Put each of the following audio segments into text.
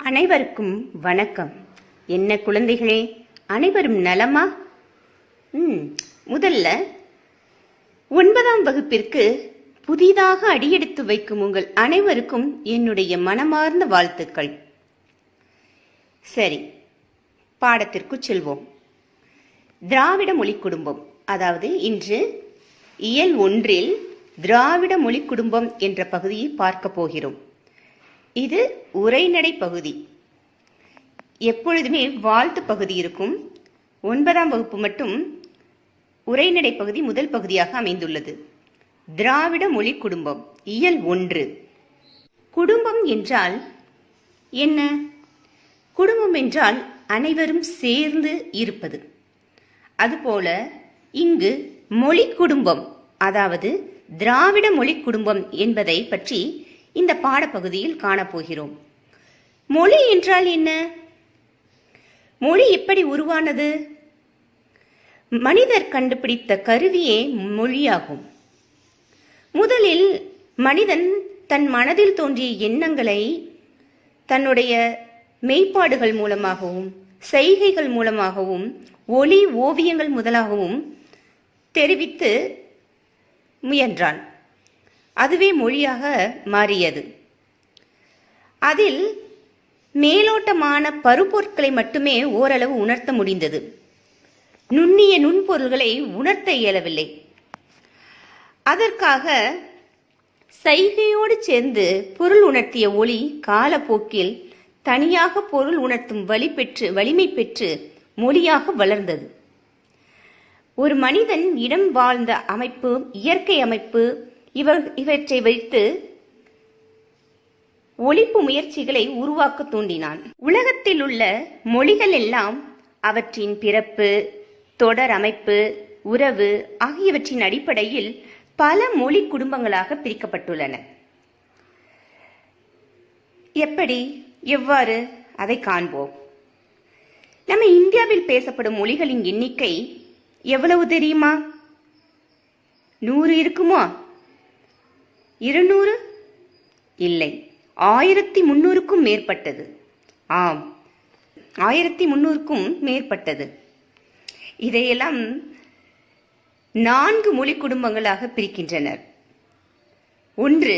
அனைவருக்கும் வணக்கம். என்ன குழந்தைகளே, அனைவரும் நலமா? முதல்ல 9ஆம் வகுப்பிற்கு புதிதாக அடியெடுத்து வைக்கும் உங்கள் அனைவருக்கும் என்னுடைய மனமார்ந்த வாழ்த்துக்கள். சரி, பாடத்திற்கு செல்வோம். திராவிட மொழி குடும்பம், அதாவது இன்று இயல் 1 திராவிட மொழி குடும்பம் என்ற பகுதியை பார்க்க போகிறோம். இது உரைநடை பகுதி. எப்பொழுதுமே வாழ்த்து பகுதி இருக்கும். 9ஆம் வகுப்பு மட்டும் உரைநடை பகுதி முதல் பகுதியாக அமைந்துள்ளது. திராவிட மொழி குடும்பம் இயல் 1. குடும்பம் என்றால் என்ன? குடும்பம் என்றால் அனைவரும் சேர்ந்து இருப்பது. அதுபோல இங்கு மொழி குடும்பம், அதாவது திராவிட மொழி குடும்பம் என்பதை பற்றி இந்த பாடப்பகுதியில் காணப்போகிறோம். மொழி என்றால் என்ன? மொழி எப்படி உருவானது? மனிதர் கண்டுபிடித்த கருவியே மொழியாகும். முதலில் மனிதன் தன் மனதில் தோன்றிய எண்ணங்களை தன்னுடைய மெய்ப்பாடுகள் மூலமாகவும் செய்கைகள் மூலமாகவும் ஒளி ஓவியங்கள் முதலாகவும் தெரிவித்து முயன்றான். அதுவே மொழியாக மாறியது. அதில் மேலோட்டமான பருப்பொருட்களை மட்டுமே ஓரளவு உணர்த்த முடிந்தது. நுண்ணிய நுண்பொருள்களை உணர்த்த இயலவில்லை. அதற்காக சைகையோடு சேர்ந்து பொருள் உணர்த்திய ஒளி காலப்போக்கில் தனியாக பொருள் உணர்த்தும் வலிமை பெற்று மொழியாக வளர்ந்தது. ஒரு மனிதன் இடம் வாழ்ந்த அமைப்பு, இயற்கை அமைப்பு இவற்றை வைத்து ஒலிப்பு முயற்சிகளை உருவாக்க தூண்டினான். உலகத்தில் உள்ள மொழிகள் எல்லாம் அவற்றின் பிறப்பு, தொடர் அமைப்பு, உறவு ஆகியவற்றின் அடிப்படையில் பல மொழி குடும்பங்களாக பிரிக்கப்பட்டுள்ளன. எப்படி, எவ்வாறு, அதை காண்போம். நம்ம இந்தியாவில் பேசப்படும் மொழிகளின் எண்ணிக்கை எவ்வளவு தெரியுமா? 100 இருக்குமா? 200? இல்லை, 1300க்கும் மேற்பட்டது. ஆம், 1300க்கும் மேற்பட்டது. இதையெல்லாம் 4 மொழி குடும்பங்களாக பிரிக்கின்றனர். 1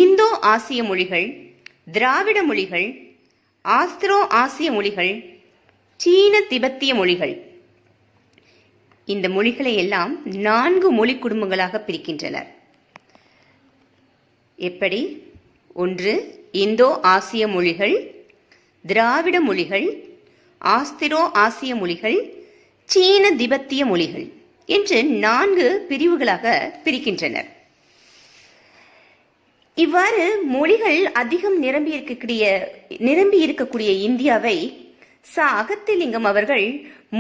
இந்தோ ஆசிய மொழிகள், திராவிட மொழிகள், ஆஸ்திரோ ஆசிய மொழிகள், சீன திபெத்திய மொழிகள். இந்த மொழிகளை எல்லாம் 4 மொழி குடும்பங்களாக பிரிக்கின்றனர். எப்படி? 1 இந்தோ ஆசிய மொழிகள், திராவிட மொழிகள், ஆஸ்திரோ ஆசிய மொழிகள், சீன திபெத்திய மொழிகள் என்று 4 பிரிவுகளாக பிரிக்கின்றனர். இவ்வாறு மொழிகள் அதிகம் நிரம்பி இருக்கக்கூடிய இந்தியாவை அகத்திலிங்கம் அவர்கள்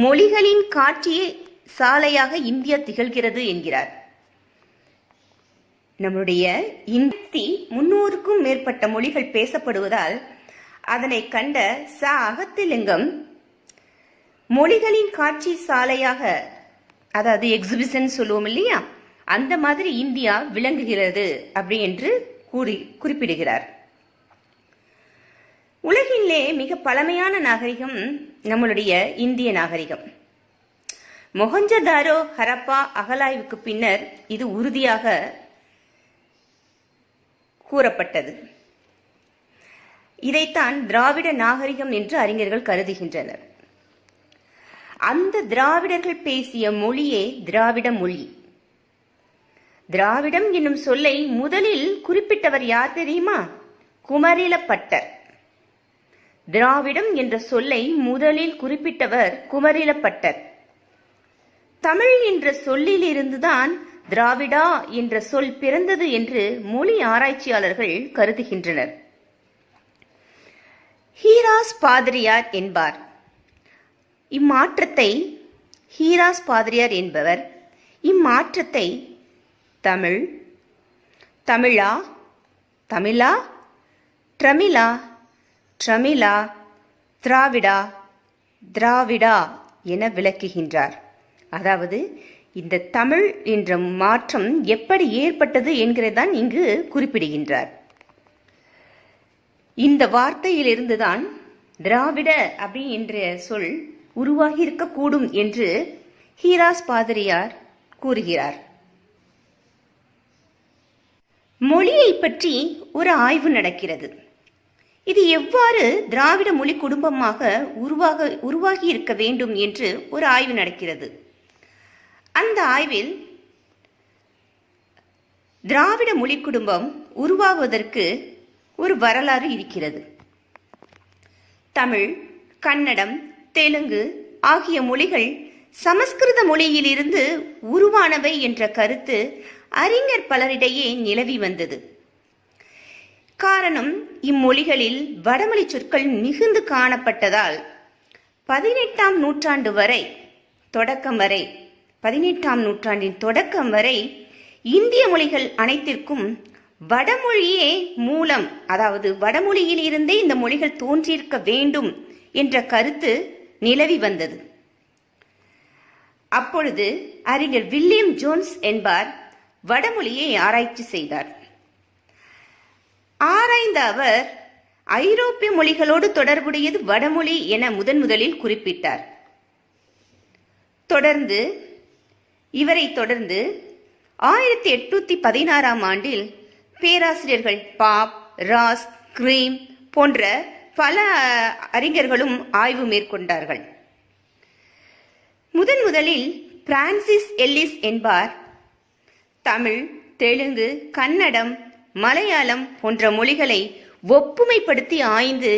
மொழிகளின் காட்சிய சாலையாக இந்தியா திகழ்கிறது என்கிறார். நம்முடைய 1300க்கும் மேற்பட்ட மொழிகள் பேசப்படுவதால் அதனை கண்ட அகத்திலிங்கம் மொழிகளின் காட்சி சாலையாக, அதாவது எக்ஸிபிஷன் சொல்லுவோம் இல்லையா, அந்த மாதிரி இந்தியா விளங்குகிறது அப்படி என்று குறிப்பிடுகிறார். உலகிலே மிக பழமையான நாகரிகம் நம்மளுடைய இந்திய நாகரிகம். மொஹஞ்சதாரோ ஹரப்பா அகழாய்வுக்கு பின்னர் இது உறுதியாக கூறப்பட்டது. இதைத்தான் திராவிட நாகரிகம் என்று அறிஞர்கள் கருதுகின்றனர். அந்த திராவிடர்கள் பேசிய மொழியே திராவிட மொழி. திராவிடம் என்னும் சொல்லை முதலில் குறிப்பிட்டவர் யார் தெரியுமா? குமரிலப்பட்டர். திராவிடம் என்ற சொல்லை முதலில் குறிப்பிட்டவர் குமரிலப்பட்டர். தமிழ் என்ற சொல்லில் இருந்துதான் திராவிடா என்ற சொல் பிறந்தது என்று மொழி ஆராய்ச்சியாளர்கள் கருதுகின்றனர். ஹீராஸ் பாதிரியார் என்பார் இம்மாற்றத்தை தமிழ், தமிழா, தமிழா, ட்ரமிழா, ட்ரமிழா, திராவிடா, திராவிடா என விளக்குகின்றார். அதாவது இந்த தமிழ் என்ற மாற்றம் எப்படி ஏற்பட்டது என்கிறதான் இங்கு குறிப்பிடுகின்றார். இந்த வார்த்தையிலிருந்துதான் திராவிட அப்படி என்ற சொல் உருவாகி இருக்கக்கூடும் என்று ஹீராஸ் பாதிரியார் கூறுகிறார். மொழியை பற்றி ஒரு ஆய்வு நடக்கிறது. இது எவ்வாறு திராவிட மொழி குடும்பமாக உருவாகி இருக்க வேண்டும் என்று ஒரு ஆய்வு நடக்கிறது. அந்த ஆய்வில் திராவிட மொழி குடும்பம் உருவாகுவதற்கு ஒரு வரலாறு இருக்கிறது. தமிழ், கன்னடம், தெலுங்கு ஆகிய மொழிகள் சமஸ்கிருத மொழியிலிருந்து உருவானவை என்ற கருத்து அறிஞர் பலரிடையே நிலவி வந்தது. காரணம், இம்மொழிகளில் வடமொழி சொற்கள் மிகுந்து காணப்பட்டதால் 18ஆம் நூற்றாண்டு வரை 18ஆம் நூற்றாண்டின் தொடக்கம் வரை இந்திய மொழிகள் அனைத்திற்கும் வடமொழியே மூலம், அதாவது வடமொழியில் இருந்தே இந்த மொழிகள் தோன்றியிருக்க வேண்டும் என்ற கருத்து நிலவி வந்தது. அப்பொழுது அறிஞர் வில்லியம் ஜோன்ஸ் என்பார் வடமொழியை ஆராய்ச்சி செய்தார். ஆராய்ந்த அவர் ஐரோப்பிய மொழிகளோடு தொடர்புடையது வடமொழி என முதலில் குறிப்பிட்டார். இவரை தொடர்ந்து 1816ஆம் ஆண்டில் பேராசிரியர்கள் பாப், ராஸ், கிரீம் போன்ற பல அறிஞர்களும் ஆய்வு மேற்கொண்டார்கள். முதலில் பிரான்சிஸ் எல்லிஸ் என்பார் தமிழ், தெலுங்கு, கன்னடம், மலையாளம் போன்ற மொழிகளை ஒப்புமைப்படுத்தி ஆய்ந்து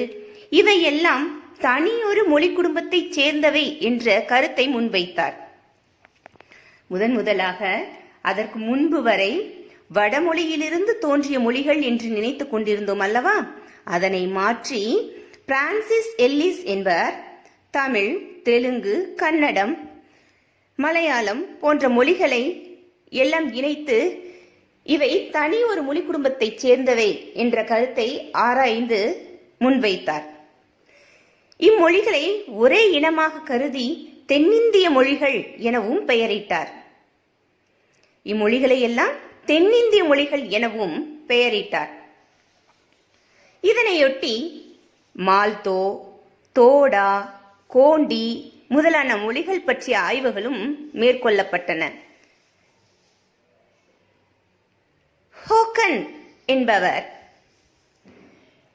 இவையெல்லாம் தனியொரு மொழி குடும்பத்தைச் சேர்ந்தவை என்ற கருத்தை முன்வைத்தார். முதலாக அதற்கு முன்பு வரை வடமொழியிலிருந்து தோன்றிய மொழிகள் என்று நினைத்துக் கொண்டிருந்தோம் அல்லவா? அதனை மாற்றி பிரான்சிஸ் எல்லிஸ் என்பவர் தமிழ், தெலுங்கு, கன்னடம், மலையாளம் போன்ற மொழிகளை எல்லாம் இணைத்து இவை தனி ஒரு மொழி குடும்பத்தைச் சேர்ந்தவை என்ற கருத்தை ஆராய்ந்து முன்வைத்தார். இம்மொழிகளை ஒரே இனமாக கருதி தென்னிந்திய மொழிகள் எனவும் பெயரிட்டார். இம்மொழிகளை எல்லாம் தென்னிந்திய மொழிகள் எனவும் பெயரிட்டார். இதனையொட்டி மால்தோ, தோடா, கோண்டி முதலான மொழிகள் பற்றிய ஆய்வுகளும் மேற்கொள்ளப்பட்டன. ஹோக்கன் என்பவர்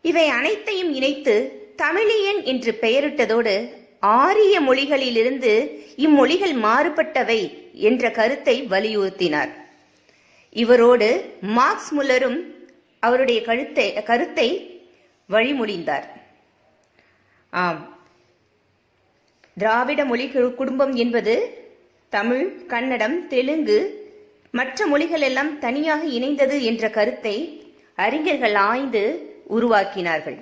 இவை அனைத்தையும் இணைத்து தமிழியன் என்று பெயரிட்டதோடு ஆரிய மொழிகளிலிருந்து இம்மொழிகள் மாறுபட்டவை என்ற கருத்தை வலியுறுத்தினார். இவரோடு மார்க்ஸ் முல்லரும் அவருடைய கருத்தை வழிமொழிந்தார். ஆம், திராவிட மொழி குடும்பம் என்பது தமிழ், கன்னடம், தெலுங்கு மற்ற மொழிகள் எல்லாம் தனியாக இணைந்தது என்ற கருத்தை அறிஞர்கள் ஆய்ந்து உருவாக்கினார்கள்,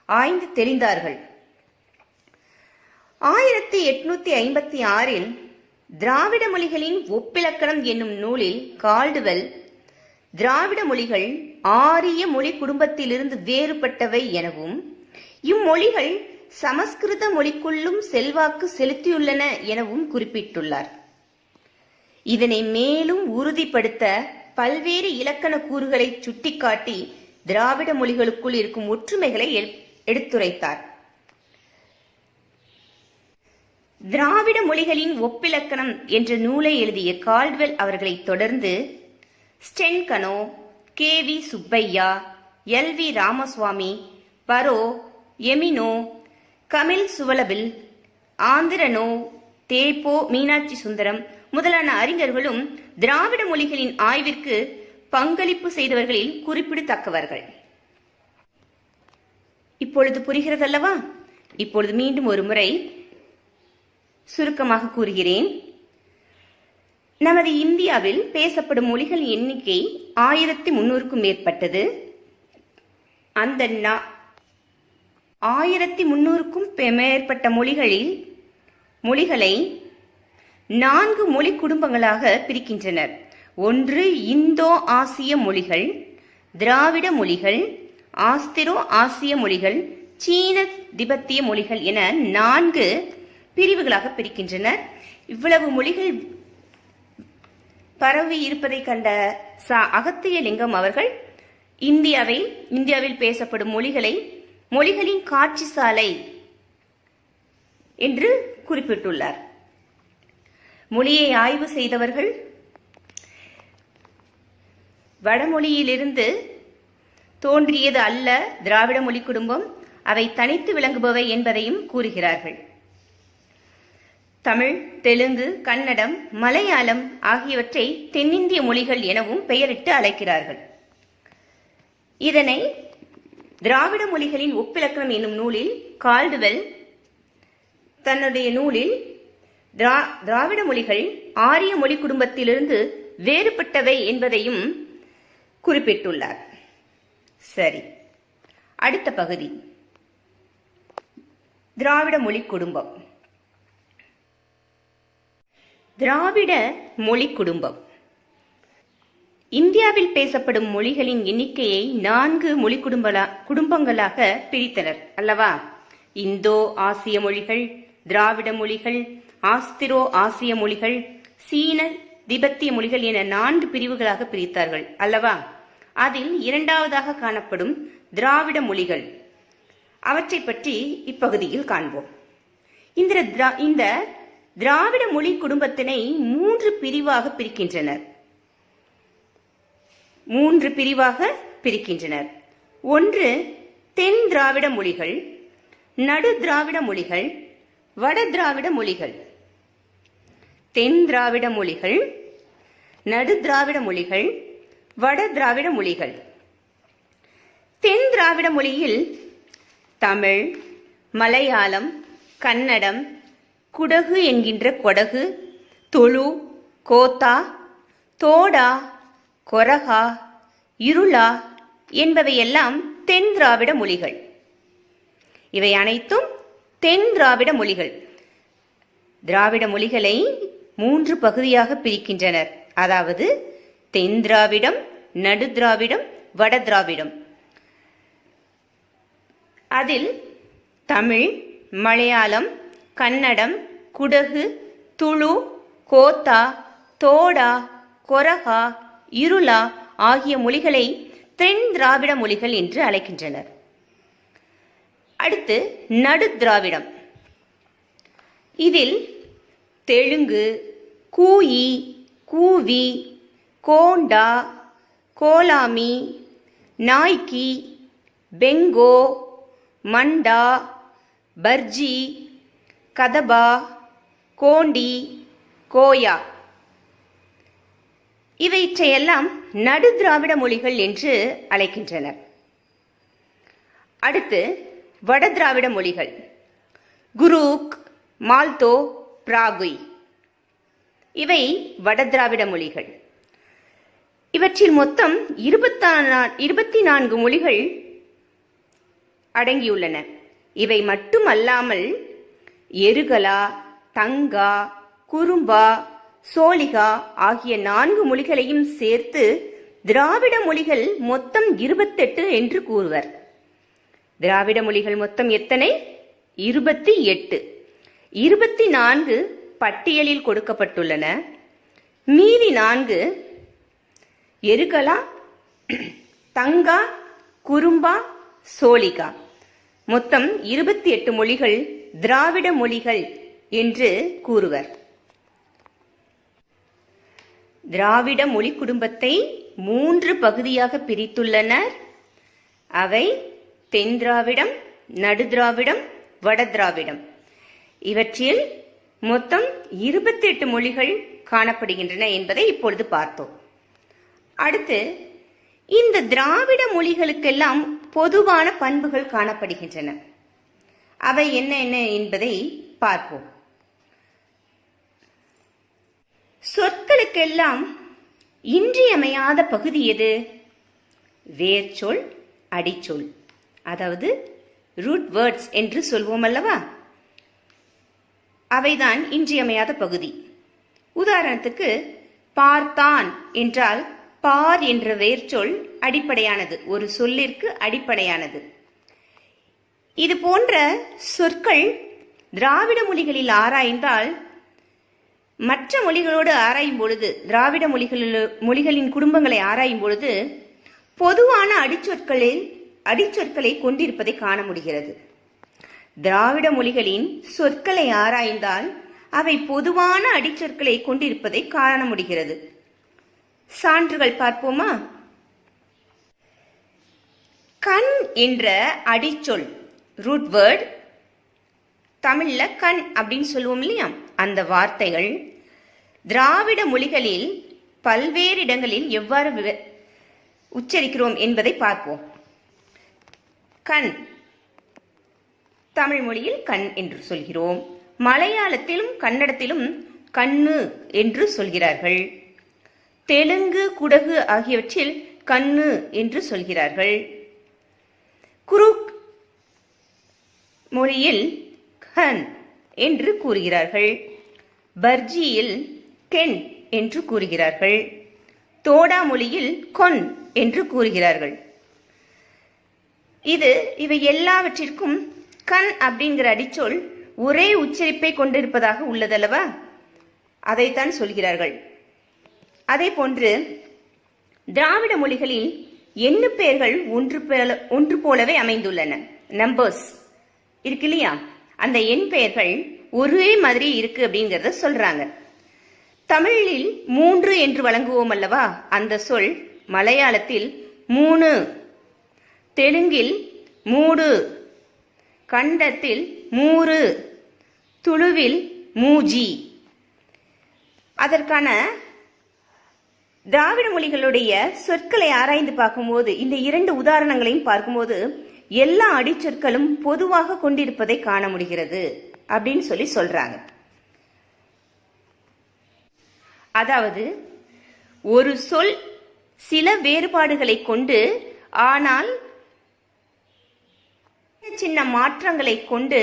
ஆய்ந்து தெரிந்தார்கள். 1856இல் திராவிட மொழிகளின் ஒப்பிலக்கணம் என்னும் நூலில் கால்டுவெல் திராவிட மொழிகள் ஆரிய மொழி குடும்பத்திலிருந்து வேறுபட்டவை எனவும் இம்மொழிகள் சமஸ்கிருத மொழிக்குள்ளும் செல்வாக்கு செலுத்தியுள்ளன எனவும் குறிப்பிட்டுள்ளார். இதனை மேலும் உறுதிப்படுத்த பல்வேறு இலக்கண கூறுகளை சுட்டிக்காட்டி திராவிட மொழிகளுக்குள் இருக்கும் ஒற்றுமைகளை எடுத்துரைத்தார். திராவிட மொழிகளின் ஒப்பிலக்கணம் என்ற நூலை எழுதிய கால்டுவெல் அவர்களை தொடர்ந்து ஸ்டென்கனோ, கே.வி. சுப்பையா, எல்.வி. ராமசுவாமி, பரோ, எமினோ, கமில் சுவலபில், ஆந்திரனோ, தேப்போ, மீனாட்சி சுந்தரம் முதலான அறிஞர்களும் திராவிட மொழிகளின் ஆய்விற்கு பங்களிப்பு செய்தவர்களில் குறிப்பிடத்தக்கவர்கள். இப்பொழுது புரிகிறதல்லவா? இப்பொழுது மீண்டும் ஒரு முறை சுருக்கமாக கூறுகிறேன். நமது இந்தியாவில் பேசப்படும் மொழிகள் எண்ணிக்கை 1300க்கும் மேற்பட்டது. அந்த 1300க்கும் மேற்பட்ட மொழிகளை 4 மொழி குடும்பங்களாக பிரிக்கின்றனர். ஒன்று இந்தோ ஆசிய மொழிகள், திராவிட மொழிகள், ஆஸ்திரோ ஆசிய மொழிகள், சீன திபெத்திய மொழிகள் என 4 பிரிவுகளாக பிரிக்கின்றனர். இவ்வளவு மொழிகள் பரவி இருப்பதை கண்ட அகத்தியலிங்கம் அவர்கள் இந்தியாவில் பேசப்படும் மொழிகளின் காட்சி சாலை என்று குறிப்பிட்டுள்ளார். மொழியை ஆய்வு செய்தவர்கள் வடமொழியிலிருந்து தோன்றியது அல்ல திராவிட மொழி குடும்பம், அவை தனித்து விளங்குபவை என்பதையும் கூறுகிறார்கள். தமிழ், தெலுங்கு, கன்னடம், மலையாளம் ஆகியவற்றை தென்னிந்திய மொழிகள் எனவும் பெயரிட்டு அழைக்கிறார்கள். இதனை திராவிட மொழிகளின் ஒப்பிலக்கணம் என்னும் நூலில் கால்டுவெல் தன்னுடைய நூலில் திராவிட மொழிகள் ஆரிய மொழி குடும்பத்திலிருந்து வேறுபட்டவை என்பதையும் குறிப்பிட்டுள்ளார். சரி, அடுத்த பகுதி திராவிட மொழி குடும்பம். திராவிட மொழி குடும்பம் இந்தியாவில் பேசப்படும் மொழிகளின் எண்ணிக்கையை 4 மொழி குடும்பங்களாக பிரித்தனர் அல்லவா? இந்தோ ஆசிய மொழிகள், திராவிட மொழிகள், ஆஸ்திரோ ஆசிய மொழிகள், சீன திபெத்திய மொழிகள் என 4 பிரிவுகளாக பிரித்தார்கள் அல்லவா? அதில் இரண்டாவதாக காணப்படும் திராவிட மொழிகள், அவற்றை பற்றி இப்பகுதியில் காண்போம். இந்த திராவிட மொழி குடும்பத்தினை 3 பிரிவாக பிரிக்கின்றனர். ஒன்று தென் திராவிட மொழிகள், நடு திராவிட மொழிகள், வட திராவிட மொழிகள். தென் திராவிட மொழிகள், நடு திராவிட மொழிகள், வட திராவிட மொழிகள். தென் திராவிட மொழியில் தமிழ், மலையாளம், கன்னடம், குடகு என்கின்ற கொடகு, தொழு, கோத்தா, தோடா, கொரகா, இருளா என்பவையெல்லாம் தென் திராவிட மொழிகள். இவை அனைத்தும் தென் திராவிட மொழிகள். திராவிட மொழிகளை 3 பகுதியாக பிரிக்கின்றனர். அதாவது தென் திராவிடம், நடு திராவிடம், வட திராவிடம். அதில் தமிழ், மலையாளம், கன்னடம், குடகு, துளு, கோத்தா, தோடா, கொரகா, இருளா ஆகிய மொழிகளை தென் திராவிட மொழிகள் என்று அழைக்கின்றனர். அடுத்து நடு திராவிடம். இதில் தெலுங்கு, கூயி, கூவி, கோண்டா, கோலாமி, நாய்க்கி, பெங்கோ, மண்டா, பர்ஜி, கதபா, கோண்டி, கோயா இவற்றையெல்லாம் நடு திராவிட மொழிகள் என்று அழைக்கின்றனர். அடுத்து வட திராவிட மொழிகள். குரூக், மால்தோ, பிராகுய் இவை வட திராவிட மொழிகள். இவற்றில் மொத்தம் 24 மொழிகள் அடங்கியுள்ளன. இவை மட்டுமல்லாமல் எருகலா, தங்கா, குறும்பா, சோலிகா ஆகிய 4 மொழிகளையும் சேர்த்து திராவிட மொழிகள் மொத்தம் 28 என்று கூறுவர். திராவிட மொழிகள் மொத்தம் எத்தனை? 28. 24 பட்டியலில் கொடுக்கப்பட்டுள்ளன. மீதி 4 எருகலா, தங்கா, குறும்பா, சோலிகா மொத்தம் 28 மொழிகள் திராவிட மொழிகள் என்று கூறுவர். திராவிட மொழி குடும்பத்தை 3 பகுதியாக பிரித்துள்ளனர். அவை தென் திராவிடம், நடு திராவிடம், வட திராவிடம். இவற்றில் மொத்தம் 28 மொழிகள் காணப்படுகின்றன என்பதை இப்பொழுது பார்த்தோம். அடுத்து இந்த திராவிட மொழிகளுக்கெல்லாம் பொதுவான பண்புகள் காணப்படுகின்றன. அவை என்ன என்பதை பார்ப்போம். சொற்களுக்கெல்லாம் இன்றியமையாத பகுதி எது? வேர்ச்சொல், அடிச்சொல், அதாவது ரூட் வேர்ட்ஸ் என்று சொல்வோம் அல்லவா? அவைதான் இன்றியமையாத பகுதி. உதாரணத்துக்கு பார்த்தான் என்றால் பார் என்ற வேர்ச்சொல் அடிப்படையானது, ஒரு சொல்லிற்கு அடிப்படையானது. இது போன்ற சொற்கள் திராவிட மொழிகளில் ஆராய்ந்தால் மற்ற மொழிகளோடு ஆராயும் பொழுது, திராவிட மொழிகளின் குடும்பங்களை ஆராயும் பொழுது பொதுவான அடிச்சொற்களை கொண்டிருப்பதை காண முடிகிறது. திராவிட மொழிகளின் சொற்களை ஆராய்ந்தால் அவை பொதுவான அடிச்சொற்களை கொண்டிருப்பதை காண முடிகிறது. சான்றுகள் பார்ப்போமா? கண் என்ற அடிச்சொல், ரூட் வேர்ட், தமிழ்ல கண் அப்படின்னு சொல்லுவோம் இல்லையா, அந்த வார்த்தைகள் திராவிட மொழிகளில் பல்வேறு இடங்களில் எவ்வாறு உச்சரிக்கிறோம் என்பதை பார்ப்போம். கண், தமிழ் மொழியில் கண் என்று சொல்கிறோம். மலையாளத்திலும் கன்னடத்திலும் கண்ணு என்று சொல்கிறார்கள். தெலுங்கு, குடகு ஆகியவற்றில் கண்ணு என்று சொல்கிறார்கள். குருக் மொழியில் கன் என்று கூறுகிறார்கள். பர்ஜியில் கென் என்று கூறுகிறார்கள். தோடா மொழியில் கொன் என்று கூறுகிறார்கள். இவை எல்லாவற்றிற்கும் கண் அப்படிங்கிற அடிச்சொல் ஒரே உச்சரிப்பை கொண்டிருப்பதாக உள்ளதல்லவா, அதைத்தான் சொல்கிறார்கள். அதே போன்று திராவிட மொழிகளில் எண்ணு பெயர்கள் ஒன்று போலவே அமைந்துள்ளன. நம்பர்ஸ் இருக்கு இல்லையா, அந்த எண் பெயர்கள் ஒரே மாதிரி இருக்கு அப்படிங்கறத சொல்றாங்க. தமிழில் 3 என்று வழங்குவோம் அல்லவா, அந்த சொல் மலையாளத்தில் 3, தெலுங்கில் 3, கன்னடத்தில் 3, துளுவில் 3. அதற்கான திராவிட மொழிகளுடைய சொற்களை ஆராய்ந்து பார்க்கும்போது, இந்த 2 உதாரணங்களையும் பார்க்கும்போது எல்லா அடிச்சொற்களும் பொதுவாக கொண்டிருப்பதை காண முடிகிறது அப்படின்னு சொல்றாங்க. அதாவது ஒரு சொல் சில வேறுபாடுகளை கொண்டு, ஆனால் சின்ன மாற்றங்களை கொண்டு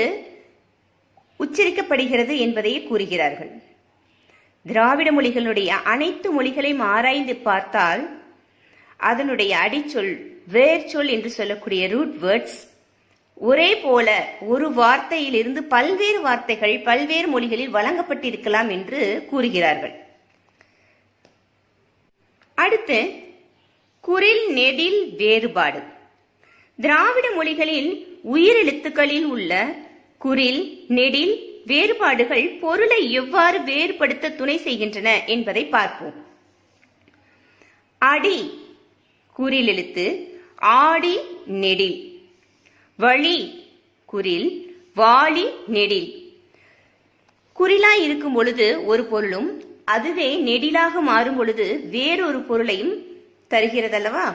உச்சரிக்கப்படுகிறது என்பதையே கூறுகிறார்கள். திராவிட மொழிகளுடைய அனைத்து மொழிகளையும் ஆராய்ந்து பார்த்தால் அதனுடைய அடிச்சொல், வேர்ச்சொல் என்று சொல்லக்கூடிய ரூட் வேர்ட்ஸ் ஒரே போல ஒரு வார்த்தையில் இருந்து பல்வேறு வார்த்தைகள் பல்வேறு மொழிகளில் வழங்கப்பட்டிருக்கலாம் என்று கூறுகிறார்கள். அடுத்து குறில் நெடில் வேறுபாடு. திராவிட மொழிகளில் உயிரெழுத்துக்களில் உள்ள குறில் நெடில் வேறுபாடுகள் பொருளை எவ்வாறு வேறுபடுத்த துணை செய்கின்றன என்பதை பார்ப்போம். அடி குறில் எழுத்து, ஆடி நெடில். வழி குறில், வாளி நெடில். குறிலாய் இருக்கும் பொழுது ஒரு பொருளும் அதுவே நெடிலாக மாறும் பொழுது வேறொரு பொருளையும் தருகிறதல்லவா,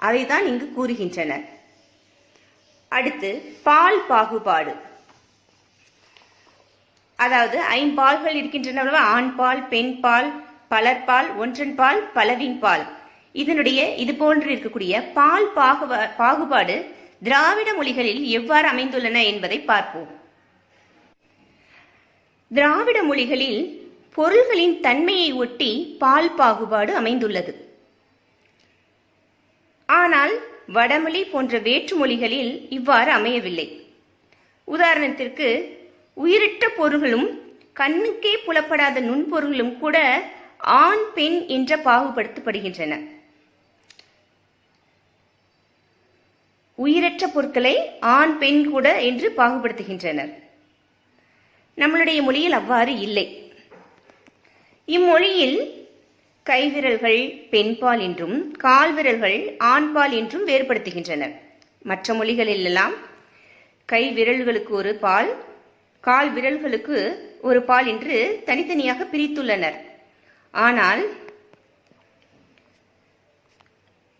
அதைதான் இங்கு கூறுகின்றனர். அடுத்து பால் பாகுபாடு. அதாவது 5 பால்கள் இருக்கின்றன, ஆண் பால், பெண் பால், பலர்பால், ஒன்றன் பால், பலவின் பால். இது போன்று இருக்கக்கூடிய பால் பாகுபாடு திராவிட மொழிகளில் எவ்வாறு அமைந்துள்ளன என்பதை பார்ப்போம். திராவிட மொழிகளில் பொருள்களின் தன்மையை ஒட்டி பால் பாகுபாடு அமைந்துள்ளது. ஆனால் வடமொழி போன்ற வேற்று மொழிகளில் இவ்வாறு அமையவில்லை. உதாரணத்திற்கு உயிரிட்ட பொருள்களும் கண்ணுக்கே புலப்படாத நுண்பொருள்களும் கூட ஆண் பெண் என்ற பாகுபடுத்தப்படுகின்றன. உயிரற்ற பொருட்களை ஆண் பெண் கூட என்று பாகுபடுத்துகின்றனர். நம்மளுடைய மொழியில் அவ்வாறு இல்லை. இம்மொழியில் கைவிரல்கள் பெண்பால் என்றும் கால்விரல்கள் ஆண்பால் என்றும் வேறுபடுத்துகின்றனர். மற்ற மொழிகளில் எல்லாம் கை விரல்களுக்கு ஒரு பால், கால் விரல்களுக்கு ஒரு பால் என்று தனித்தனியாக பிரித்துள்ளனர். ஆனால்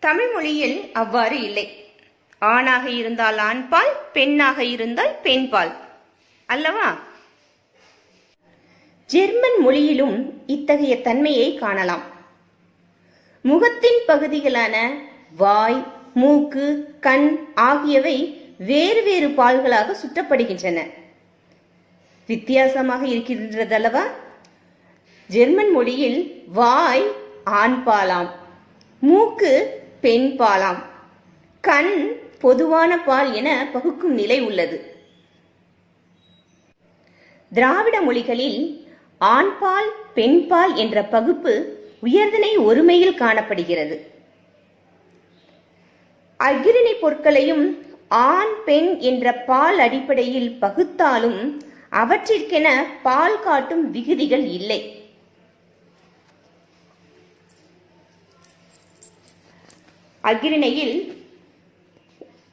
தமிழ் மொழியில் அவ்வாறு இல்லை. ஆணாக இருந்தால் ஆண்பால், பெண்ணாக இருந்தால் பெண்பால் அல்லவா? ஜெர்மன் மொழியிலும் இத்தகைய தன்மையை காணலாம். முகத்தின் பகுதிகளான வாய், மூக்கு, கண் ஆகியவை வேறு வேறு பால்களாக சுற்றப்படுகின்றன. வித்தியாசமாக இருக்கின்றதல்லவா? ஜெர்மன் மொழியில் வாய் ஆண்பாலாம், மூக்கு பெண் பாலாம், கண் பொதுவான பால் என பகுக்கும் நிலை உள்ளது. திராவிட மொழிகளில் ஆண்பால் பெண்பால் என்ற பகுப்பு உயர்திணை ஒருமையில் காணப்படுகிறது. அஃறிணை பொருட்களையும் ஆண் பெண் என்ற பால் அடிப்படையில் பகுத்தாலும் அவற்றிற்கென பால் காட்டும் விகுதிகள் இல்லை. அஃறிணையில்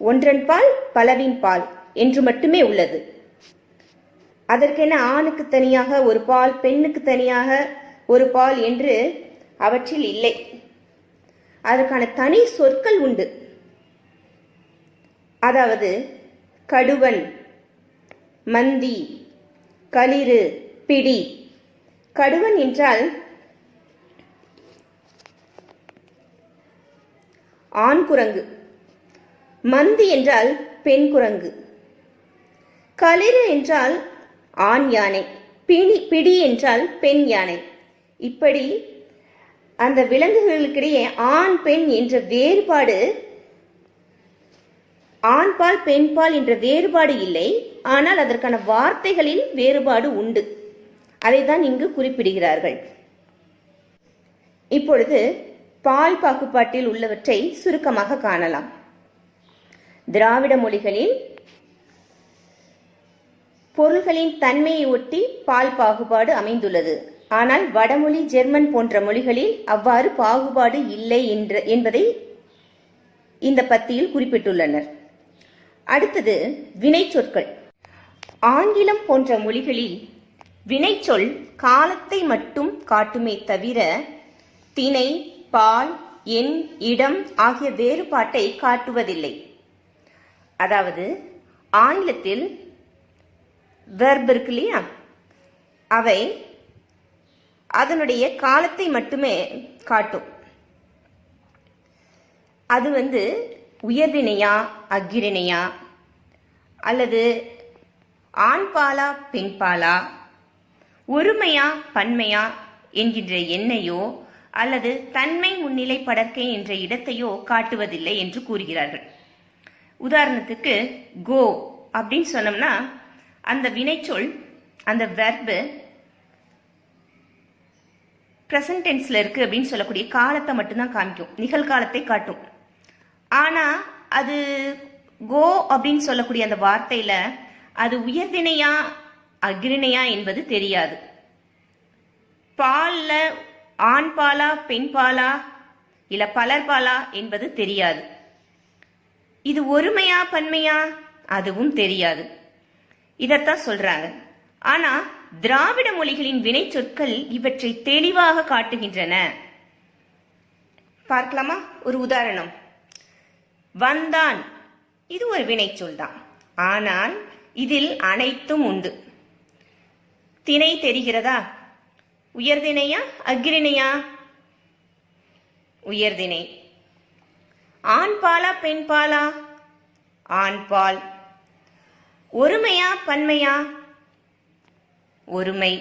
ஒன்றன் பால் பலவின் பால் என்று மட்டுமே உள்ளது. அதற்கென ஆணுக்கு தனியாக ஒரு பால், பெண்ணுக்கு தனியாக ஒரு பால் என்று அவற்றில் இல்லை. அதற்கான தனி சொற்கள் உண்டு. அதாவது கடுவன், மந்தி, களிறு, பிடி. கடுவன் என்றால் ஆண் குரங்கு, மந்தி என்றால் பெண் குரங்கு, களிறு என்றால் ஆண் யானை, பிடி என்றால் பெண் யானை. இப்படி அந்த விலங்குகளுக்கிடையே ஆண் பெண் என்ற வேறுபாடு, ஆண் பால் பெண் பால் என்ற வேறுபாடு இல்லை. ஆனால் அதற்கான வார்த்தைகளில் வேறுபாடு உண்டு. அதைத்தான் இங்கு குறிப்பிடுகிறார்கள். இப்பொழுது பால் பாகுபாட்டில் உள்ளவற்றை சுருக்கமாக காணலாம். திராவிட மொழிகளில் பொருள்களின் தன்மையை ஒட்டி பால் பாகுபாடு அமைந்துள்ளது. ஆனால் வடமொழி, ஜெர்மன் போன்ற மொழிகளில் அவ்வாறு பாகுபாடு இல்லை என்பதை இந்த பத்தியில் குறிப்பிட்டுள்ளனர். அடுத்தது வினைச்சொற்கள். ஆங்கிலம் போன்ற மொழிகளில் வினைச்சொல் காலத்தை மட்டும் காட்டுமே தவிர திணை, பால், எண், இடம் ஆகிய வேறுபாட்டை காட்டுவதில்லை. அதாவது ஆங்கிலத்தில் வெர்ப் இருக்கு இல்லையா, அவை அதனுடைய காலத்தை மட்டுமே காட்டும். அது உயர்வினையா, அஃறிணையா, அல்லது ஆண் பாலா பெண் பாலா, ஒருமையா பன்மையா என்கின்ற எண்ணையோ அல்லது தன்மை முன்னிலை படர்க்கை என்ற இடத்தையோ காட்டுவதில்லை என்று கூறுகிறார்கள். உதாரணத்துக்கு கோ அப்படின்னு சொன்னோம்னா அந்த வினைச்சொல், அந்த வெர்பு பிரசன்ட் டென்ஸ்ல இருக்கு அப்படின்னு சொல்லக்கூடிய காலத்தை மட்டும்தான் காமிக்கும், நிகழ்காலத்தை காட்டும். ஆனா அது கோ அப்படின்னு சொல்லக்கூடிய அந்த வார்த்தையில அது உயர்திணையா அஃறிணையா என்பது தெரியாது. பால்ல ஆண் பாலா பெண் பாலா இல்ல பலர் பாலா என்பது தெரியாது. இது ஒருமையா பன்மையா அதுவும் தெரியாது. இதத்தான் சொல்றாங்க. ஆனா திராவிட மொழிகளின் வினை சொற்கள் இவற்றை தெளிவாக காட்டுகின்றன. பார்க்கலாமா? ஒரு உதாரணம். வந்தான், இது ஒரு வினை சொல் தான். ஆனால் இதில் அனைத்தும் உண்டு. திணை தெரிகிறதா? உயர்திணையா அஃறிணையா? உயர்திணை. ஆண் பாலா பெண் பாலா? ஆண் பால். ஒருமையா பன்மையா? ஒருமை.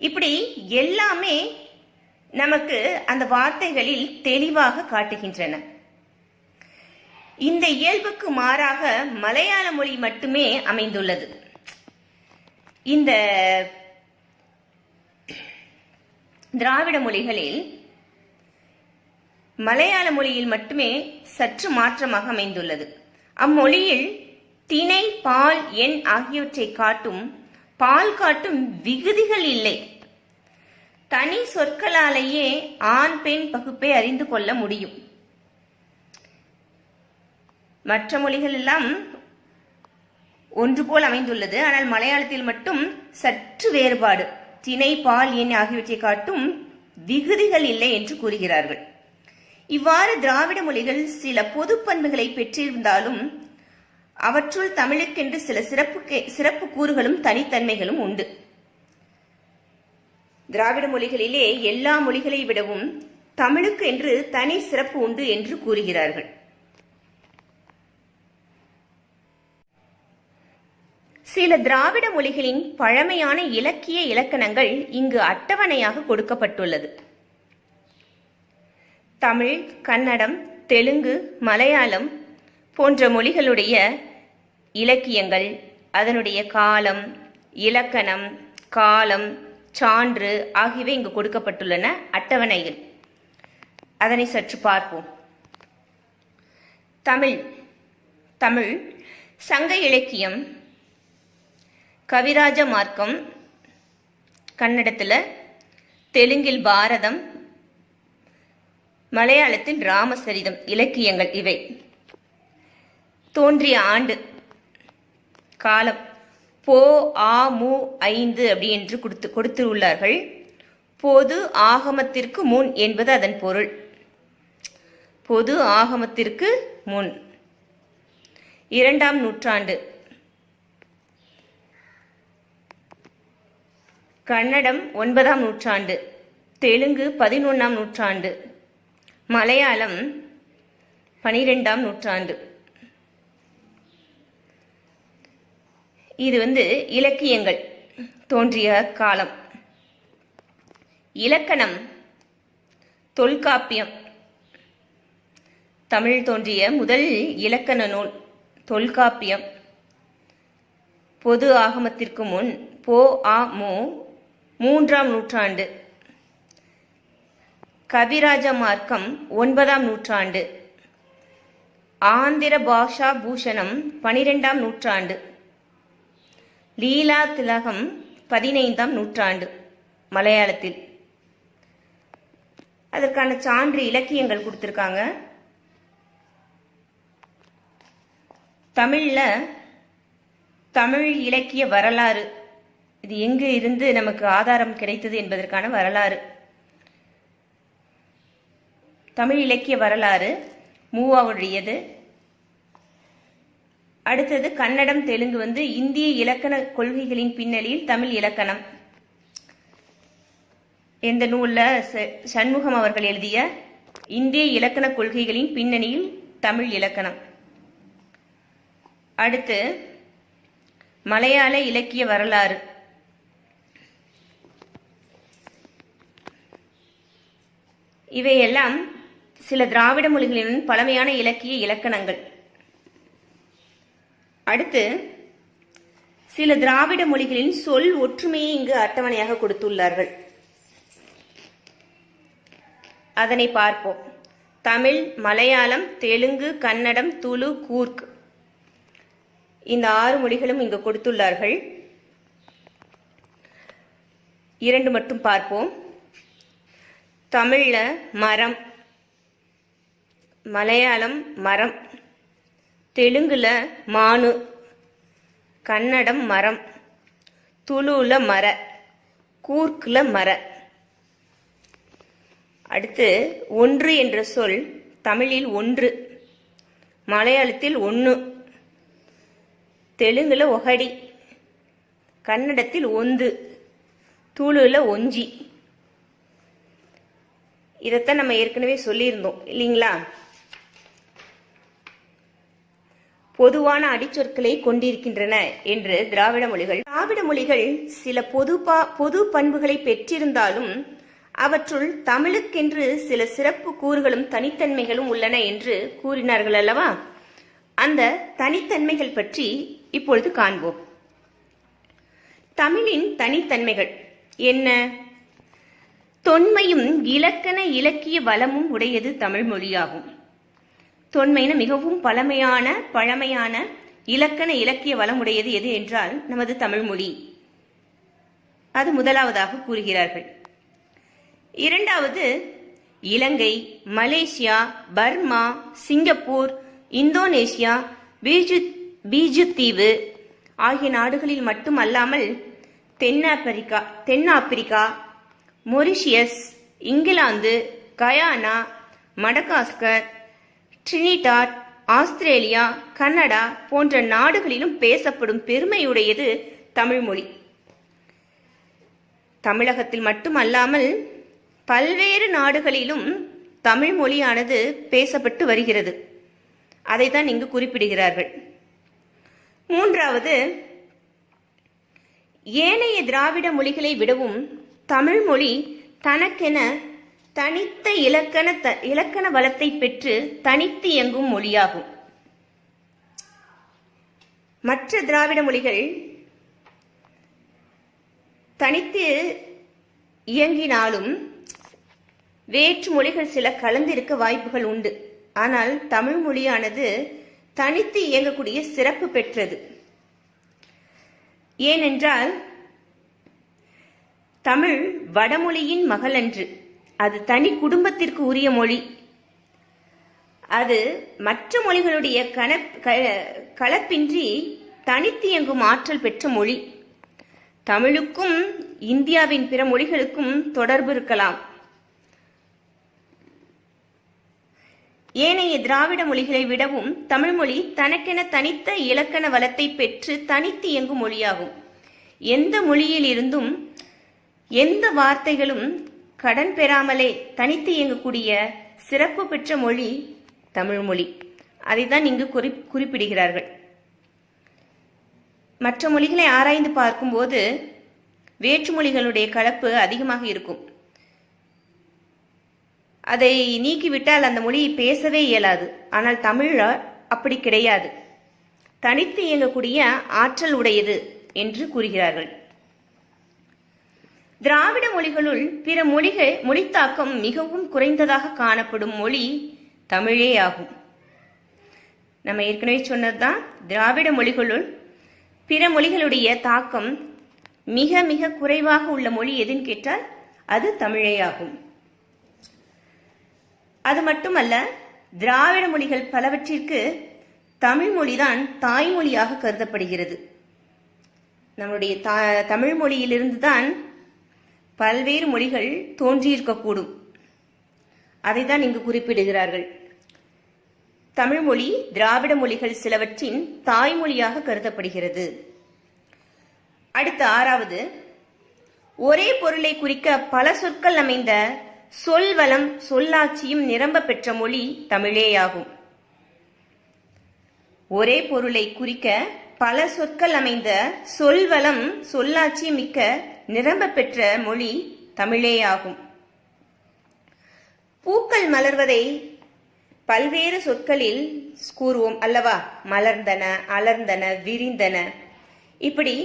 இப்படி எல்லாமே நமக்கு அந்த வார்த்தைகளில் தெளிவாக காட்டுகின்றன. இந்த இயல்புக்கு மாறாக மலையாள மொழி மட்டுமே அமைந்துள்ளது. இந்த திராவிட மொழிகளில் மலையாள மொழியில் மட்டுமே சற்று மாற்றமாக அமைந்துள்ளது. அம்மொழியில் திணை, பால், எண் ஆகியவற்றை காட்டும் பால் காட்டும் விகுதிகள் இல்லை. தனி சொற்களாலேயே ஆண் பெண் பகுப்பை அறிந்து கொள்ள முடியும். மற்ற மொழிகள் எல்லாம் ஒன்று போல் அமைந்துள்ளது. ஆனால் மலையாளத்தில் மட்டும் சற்று வேறுபாடு, திணை, பால், எண் ஆகியவற்றை காட்டும் விகுதிகள் இல்லை என்று கூறுகிறார்கள். இவ்வாறு திராவிட மொழிகள் சில பொது பண்புகளை பெற்றிருந்தாலும் அவற்றுள் தமிழுக்கென்று சில சிறப்பு கூறுகளும் தனித்தன்மைகளும் உண்டு. திராவிட மொழிகளிலே எல்லா மொழிகளை விடவும் தமிழுக்கு என்று தனி சிறப்பு உண்டு என்று கூறுகிறார்கள். சில திராவிட மொழிகளின் பழமையான இலக்கிய இலக்கணங்கள் இங்கு அட்டவணையாக கொடுக்கப்பட்டுள்ளது. தமிழ், கன்னடம், தெலுங்கு, மலையாளம் போன்ற மொழிகளுடைய இலக்கியங்கள், அதனுடைய காலம், இலக்கணம், காலம், சான்று ஆகியவை இங்கு கொடுக்கப்பட்டுள்ளன அட்டவணைகள். அதனை சற்று பார்ப்போம். தமிழ் தமிழ் சங்க இலக்கியம், கவிராஜ மார்க்கம் கன்னடத்தில், தெலுங்கில் பாரதம், மலையாளத்தில் ராமசரிதம் இலக்கியங்கள் இவை. தோன்றிய ஆண்டு காலம் போ ஆ மு 5 அப்படி என்று கொடுத்து உள்ளார்கள். பொது ஆகமத்திற்கு முன் என்பது அதன் பொருள். பொது ஆகமத்திற்கு முன். 2ஆம் நூற்றாண்டு. கன்னடம் 9ஆம் நூற்றாண்டு, தெலுங்கு 11ஆம் நூற்றாண்டு, மலையாளம் 12ஆம் நூற்றாண்டு. இது இலக்கியங்கள் தோன்றிய காலம். இலக்கணம் தொல்காப்பியம். தமிழ் தோன்றிய முதல் இலக்கண நூல் தொல்காப்பியம். பொது ஆகமத்திற்கு முன் போ ஆ மு 3ஆம் நூற்றாண்டு. கவிராஜ மார்க்கம் 9ஆம் நூற்றாண்டு. ஆந்திர பாஷா பூஷணம் 12ஆம் நூற்றாண்டு. லீலா திலகம் 15ஆம் நூற்றாண்டு மலையாளத்தில். அதற்கான சான்று இலக்கியங்கள் கொடுத்திருக்காங்க. தமிழ்ல தமிழ் இலக்கிய வரலாறு, இது எங்கு இருந்து நமக்கு ஆதாரம் கிடைத்தது என்பதற்கான வரலாறு. தமிழ் இலக்கிய வரலாறு மூவாவுடையது. அடுத்தது கன்னடம், தெலுங்கு இந்திய இலக்கண கொள்கைகளின் பின்னணியில் தமிழ் இலக்கணம். எந்த நூல்ல? சண்முகம் அவர்கள் எழுதிய இந்திய இலக்கண கொள்கைகளின் பின்னணியில் தமிழ் இலக்கணம். அடுத்து மலையாள இலக்கிய வரலாறு. இவையெல்லாம் சில திராவிட மொழிகளின் பழமையான இலக்கிய இலக்கணங்கள். அடுத்து சில திராவிட மொழிகளின் சொல் ஒற்றுமையை இங்கு அட்டவணையாக கொடுத்துள்ளார்கள். அதனை பார்ப்போம். தமிழ், மலையாளம், தெலுங்கு, கன்னடம், துளு, கூர்க், இந்த 6 மொழிகளும் இங்கு கொடுத்துள்ளார்கள். 2 மட்டும் பார்ப்போம். தமிழ்ல மரம், மலையாளம் மரம், தெலுங்குல மானு, கன்னடம் மரம், துளுல மர, கூர்க்குல மர. அடுத்து ஒன்று என்ற சொல் தமிழில் ஒன்று, மலையாளத்தில் ஒன்று, தெலுங்குல ஒகடி, கன்னடத்தில் ஒந்து, துளுல ஒஞ்சி. இதைத்தான் நம்ம ஏற்கனவே சொல்லியிருந்தோம் இல்லைங்களா? பொதுவான அடிச்சொற்களை கொண்டிருக்கின்றன என்று திராவிட மொழிகள் சில பொது பண்புகளை பெற்றிருந்தாலும் அவற்றுள் தமிழுக்கென்று சில சிறப்பு கூறுகளும் தனித்தன்மைகளும் உள்ளன என்று கூறினார்கள் அல்லவா? அந்த தனித்தன்மைகள் பற்றி இப்பொழுது காண்போம். தமிழின் தனித்தன்மைகள் என்ன? தொன்மையும் இலக்கண இலக்கிய வளமும் உடையது தமிழ் மொழியாகும். தொன்மைன மிகவும் பழமையான இலக்கண இலக்கிய வளம் உடையது எது என்றால் நமது தமிழ் மொழி. அது முதலாவதாக கூறுகிறார்கள். இரண்டாவது, இலங்கை, மலேசியா, பர்மா, சிங்கப்பூர், இந்தோனேசியா, பீஜுத்தீவு ஆகிய நாடுகளில் மட்டும் அல்லாமல் தென்னாப்பிரிக்கா, Mauritius, England, Guyana, Madagascar, Trinidad, Australia, Canada போன்ற நாடுகளிலும் பேசப்படும் பெருமையுடையது தமிழ் மொழி. தமிழகத்தில் மட்டுமல்லாமல் பல்வேறு நாடுகளிலும் தமிழ் மொழியானது பேசப்பட்டு வருகிறது. அதைத்தான் இங்கு குறிப்பிடுகிறார்கள். மூன்றாவது, ஏனைய திராவிட மொழிகளை விடவும் தமிழ் மொழி தனக்கென தனித்த இலக்கண வளத்தை பெற்று தனித்து இயங்கும் மொழியாகும். மற்ற திராவிட மொழிகள் தனித்து இயங்கினாலும் வேற்று மொழிகள் சில கலந்திருக்க வாய்ப்புகள் உண்டு. ஆனால் தமிழ் மொழியானது தனித்து இயங்கக்கூடிய சிறப்பு பெற்றது. ஏனென்றால் தமிழ் வடமொழியின் மகள் அன்று. அது தனி குடும்பத்திற்கு உரிய மொழி. அது மற்ற மொழிகளுடைய கலப்பின்றி தனித்து இயங்கும் ஆற்றல் பெற்ற மொழி. தமிழுக்கும் இந்தியாவின் பிற மொழிகளுக்கும் தொடர்பு இருக்கலாம். ஏனைய திராவிட மொழிகளை விடவும் தமிழ் மொழி தனக்கென தனித்த இலக்கண வளத்தை பெற்று தனித்து இயங்கும் மொழியாகும். எந்த மொழியில் இருந்தும் எந்த வார்த்தைகளும் கடன் பெறாமலே தனித்து இயங்கக்கூடிய சிறப்பு பெற்ற மொழி தமிழ் மொழி. அதைத்தான் இங்கு குறிப்பிடுகிறார்கள். மற்ற மொழிகளை ஆராய்ந்து பார்க்கும்போது வேற்றுமொழிகளுடைய கலப்பு அதிகமாக இருக்கும். அதை நீக்கிவிட்டால் அந்த மொழியை பேசவே இயலாது. ஆனால் தமிழ் அப்படி கிடையாது, தனித்து இயங்கக்கூடிய ஆற்றல் உடையது என்று கூறுகிறார்கள். திராவிட மொழிகளுள் பிற மொழித்தாக்கம் மிகவும் குறைந்ததாக காணப்படும் மொழி தமிழே ஆகும். நம்ம ஏற்கனவே சொன்னதுதான், திராவிட மொழிகளுள் பிற மொழிகளுடைய தாக்கம் மிக மிக குறைவாக உள்ள மொழி எதுன்னு கேட்டால் அது தமிழே ஆகும். அது மட்டுமல்ல, திராவிட மொழிகள் பலவற்றிற்கு தமிழ் மொழிதான் தாய்மொழியாக கருதப்படுகிறது. நம்முடைய தமிழ் மொழியிலிருந்து தான் பல்வேறு மொழிகள் தோன்றியிருக்கக்கூடும். அதைத்தான் இங்கு குறிப்பிடுகிறார்கள். தமிழ் மொழி திராவிட மொழிகள் சிலவற்றின் தாய்மொழியாக கருதப்படுகிறது. அடுத்த 6வது, ஒரே பொருளை குறிக்க பல சொற்கள் அமைந்த சொல்வளம் சொல்லாட்சியும் நிரம்ப பெற்ற மொழி தமிழேயாகும். ஒரே பொருளை குறிக்க பல சொற்கள் அமைந்த சொல்வளம் சொல்லாட்சி மிக்க நிரம்ப பெற்ற மொழி தமிழேயாகும். பூக்கள் மலர்வதை பல்வேறு சொற்களில் கூறுவோம் அல்லவா? மலர்ந்தன, அலர்ந்தன, விரிந்தன. இப்படி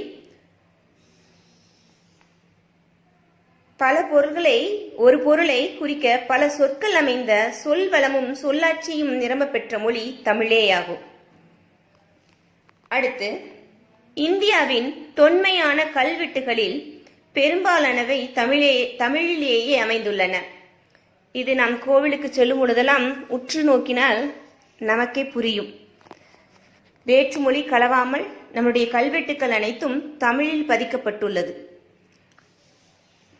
பல ஒரு பொருளை குறிக்க பல சொற்கள் அமைந்த சொல்வளமும் சொல்லாட்சியும் நிரம்ப பெற்ற மொழி தமிழேயாகும். அடுத்து, இந்தியாவின் தொன்மையான கல்வெட்டுகளில் பெரும்பாலானவை தமிழிலேயே அமைந்துள்ளன. இது நாம் கோவிலுக்கு செல்லும் பொழுதெல்லாம் உற்று நோக்கினால் நமக்கே புரியும். வேற்றுமொழி கலவாமல் நம்முடைய கல்வெட்டுக்கள் அனைத்தும் தமிழில் பதிக்கப்பட்டுள்ளது.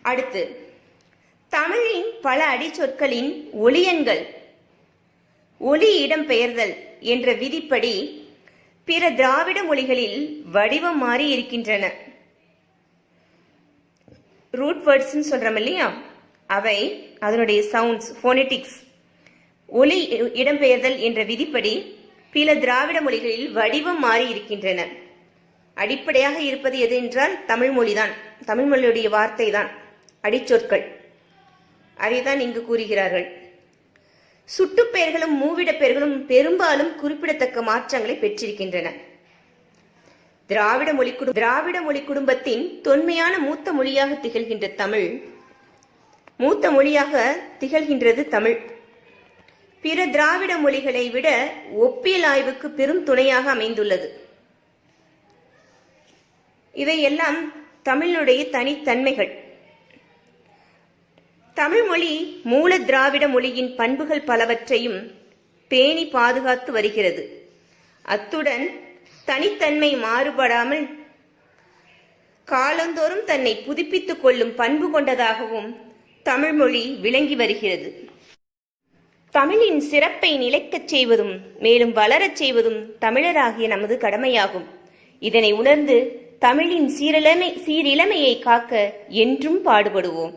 அடுத்து, தமிழின் பல அடிச்சொற்களின் ஒலியன்கள் ஒலி இடம்பெயர்தல் என்ற விதிப்படி பிற திராவிட மொழிகளில் வடிவம் மாறி இருக்கின்றன. ரூட் வேர்ட்ஸ் சொல்றோம் இல்லையா, அவை அதனுடைய சவுண்ட்ஸ், போனெட்டிக்ஸ், ஒலி இடம்பெயர்தல் என்ற விதிப்படி பிற திராவிட மொழிகளில் வடிவம் மாறி இருக்கின்றன. அடிப்படையாக இருப்பது எது என்றால் தமிழ் மொழிதான். தமிழ் மொழியுடைய வார்த்தை தான் அடிச்சொற்கள். அதைதான் இங்கு கூறுகிறார்கள். சுட்டுப்பெயர்களும் மூவிடப்பெயர்களும் பெரும்பாலும் குறிப்பிடத்தக்க மாற்றங்களை பெற்றிருக்கின்றன. திராவிட மொழி குடும்பத்தின் தொன்மையான மூத்த மொழியாக திகழ்கின்றது தமிழ். பிற திராவிட மொழிகளை விட ஒப்பியல் ஆய்வுக்கு பெரும் துணையாக அமைந்துள்ளது. இவையெல்லாம் தமிழுடைய தனித்தன்மைகள். தமிழ் மொழி மூல திராவிட மொழியின் பண்புகள் பலவற்றையும் பேணி பாதுகாத்து வருகிறது. அத்துடன் தனித்தன்மை மாறுபடாமல் காலந்தோறும் தன்னை புதுப்பித்துக் கொள்ளும் பண்பு கொண்டதாகவும் தமிழ் மொழி விளங்கி வருகிறது. தமிழின் சிறப்பை நிலைக்கச் செய்வதும் மேலும் வளரச் செய்வதும் தமிழராகிய நமது கடமையாகும். இதனை உணர்ந்து தமிழின் சீரிளமையை காக்க என்றும் பாடுபடுவோம்.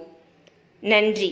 நன்றி.